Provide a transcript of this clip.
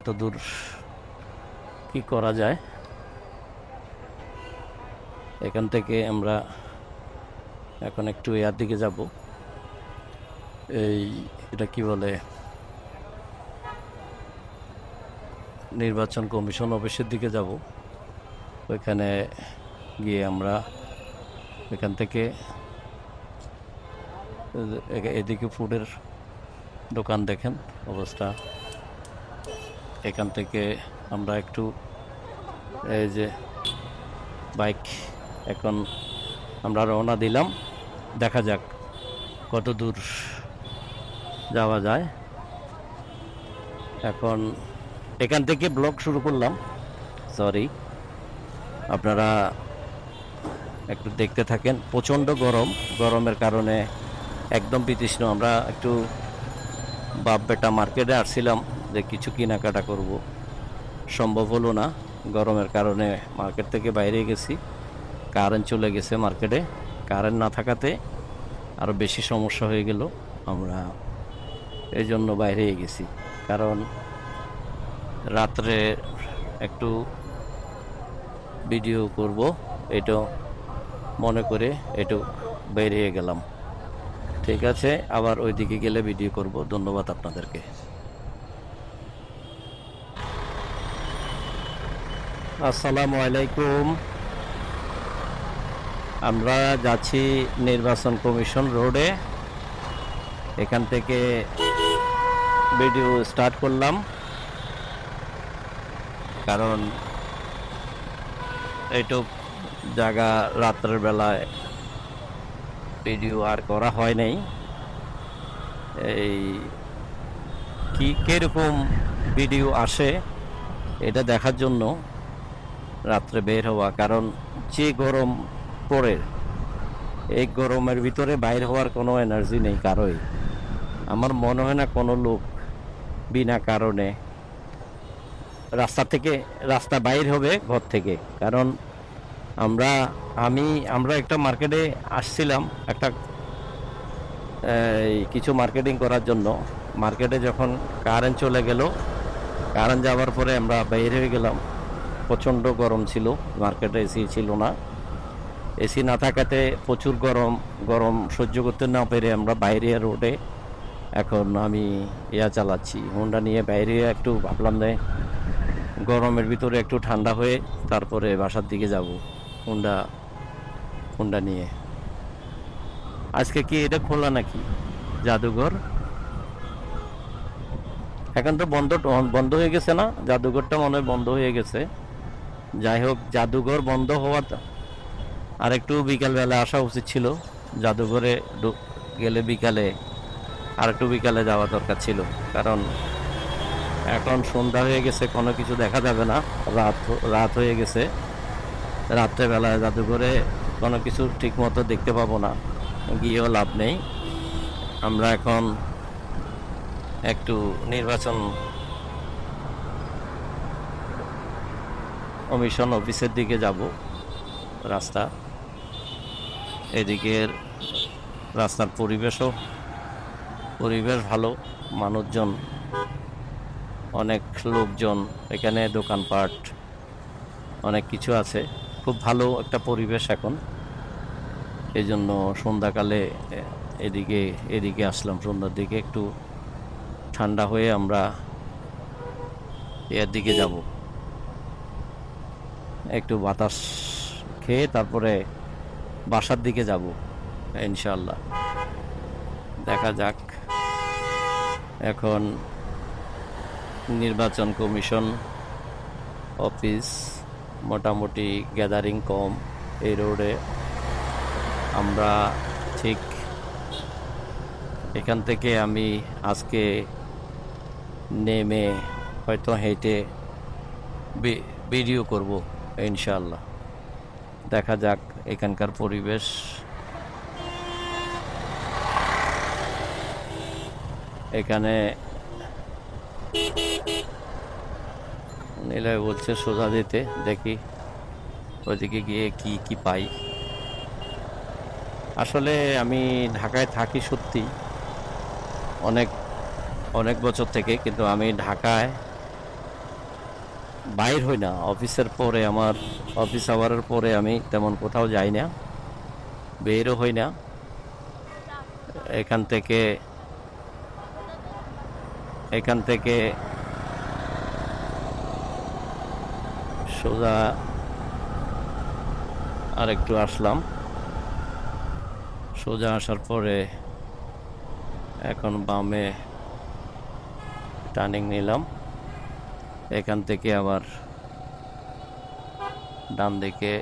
কতদূর কি করা যায়। এখান থেকে আমরা এখন একটু এর দিকে যাব, এই এটা কি বলে, নির্বাচন কমিশন অফিসের দিকে যাব। ওইখানে গিয়ে আমরা এখান থেকে এদিকে ফুডের দোকান দেখেন অবস্থা। এখান থেকে আমরা একটু এই যে বাইক এখন আমরা রওনা দিলাম, দেখা যাক কত দূর যাওয়া যায়। এখন এখান থেকে ব্লগ শুরু করলাম, সরি, আপনারা একটু দেখতে থাকেন। প্রচণ্ড গরম, গরমের কারণে একদম বিতৃষ্ণ। আমরা একটু বাপ বেটা মার্কেটে আসছিলাম যে কিছু কেনাকাটা করব, সম্ভব হলো না গরমের কারণে। মার্কেট থেকে বাইরে গেছি, কারেন্ট চলে গেছে মার্কেটে। কারেন্ট না থাকাতে আরও বেশি সমস্যা হয়ে গেল। আমরা এই জন্য বাইরে গেছি, কারণ রাত্রে একটু ভিডিও করব, এটা মনে করে একটু বেরিয়ে গেলাম। ঠিক আছে, আবার ওইদিকে গেলে ভিডিও করব। ধন্যবাদ আপনাদেরকে। আসসালামু আলাইকুম। আমরা যাচ্ছি নির্বাচন কমিশন রোডে। এখান থেকে ভিডিও স্টার্ট করলাম, কারণ এইটুক জায়গা রাত্রের বেলায় ভিডিও আর করা হয় নাই। এই কিরকম ভিডিও আসে এটা দেখার জন্য রাত্রে বের হওয়া, কারণ যে গরম পড়ে, এই গরমের ভিতরে বাইর হওয়ার কোনো এনার্জি নেই কারোই। আমার মনে হয় না কোনো লোক বিনা কারণে রাস্তা বাইর হবে ঘর থেকে। কারণ আমরা একটা মার্কেটে আসছিলাম, একটা কিছু মার্কেটিং করার জন্য। মার্কেটে যখন কারেন্ট চলে গেল, কারেন্ট যাওয়ার পরে আমরা বাইর হয়ে গেলাম। প্রচণ্ড গরম ছিল, মার্কেটে এসি ছিল না। এসি না থাকাতে প্রচুর গরম সহ্য করতে না পেরে আমরা বাইরে রোডে এখন আমি চালাচ্ছি হোন্ডা নিয়ে। বাইরে একটু ভাবলাম যে গরমের ভিতরে একটু ঠান্ডা হয়ে তারপরে বাসার দিকে যাব হোন্ডা নিয়ে। আজকে কি এটা খোলা নাকি জাদুঘর? এখন তো বন্ধ হয়ে গেছে না? জাদুঘরটা মনে হয় বন্ধ হয়ে গেছে। যাই হোক, জাদুঘর বন্ধ হওয়া, আর একটু বিকালবেলা আসা উচিত ছিল। জাদুঘরে গেলে আর একটু বিকালে যাওয়া দরকার ছিল, কারণ এখন সন্ধ্যা হয়ে গেছে, কোনো কিছু দেখা যাবে না। রাত হয়ে গেছে, রাত্রেবেলায় জাদুঘরে কোনো কিছু ঠিক মতো দেখতে পাবো না, গিয়েও লাভ নেই। আমরা এখন একটু নির্বাচন কমিশন অফিসের দিকে যাব। এদিকের রাস্তার পরিবেশ ভালো, মানুষজন, অনেক লোকজন, এখানে দোকানপাট অনেক কিছু আছে। খুব ভালো একটা পরিবেশ এখন। এই জন্য সন্ধ্যাকালে এদিকে আসলাম। সন্ধ্যার দিকে একটু ঠান্ডা হয়ে আমরা এর দিকে যাব, একটু বাতাস খেয়ে তারপরে বাসার দিকে যাব ইনশাআল্লাহ। দেখা যাক। এখন নির্বাচন কমিশন অফিস মোটামুটি গ্যাদারিং কম এই রোডে। আমরা ঠিক এখান থেকে আমি আজকে নেমে হয়তো হেঁটে ভিডিও করব ইনশাআল্লাহ। দেখা যাক এখানকার পরিবেশ। এখানে নিলয় বলছে সোজা দিতে, দেখি ওইদিকে গিয়ে কি পাই। আসলে আমি ঢাকায় থাকি সত্যি অনেক বছর থেকে, কিন্তু আমি ঢাকায় বাইর হই না অফিসের পরে, আমার অফিস আওয়ারের পরে আমি তেমন কোথাও যাই না, বেরও হই না। এখান থেকে এখান থেকে সোজা আর একটু আসলাম, সোজা আসার পরে এখন বামে টার্নিং নিলাম, এখান থেকে আবার ডান দিকে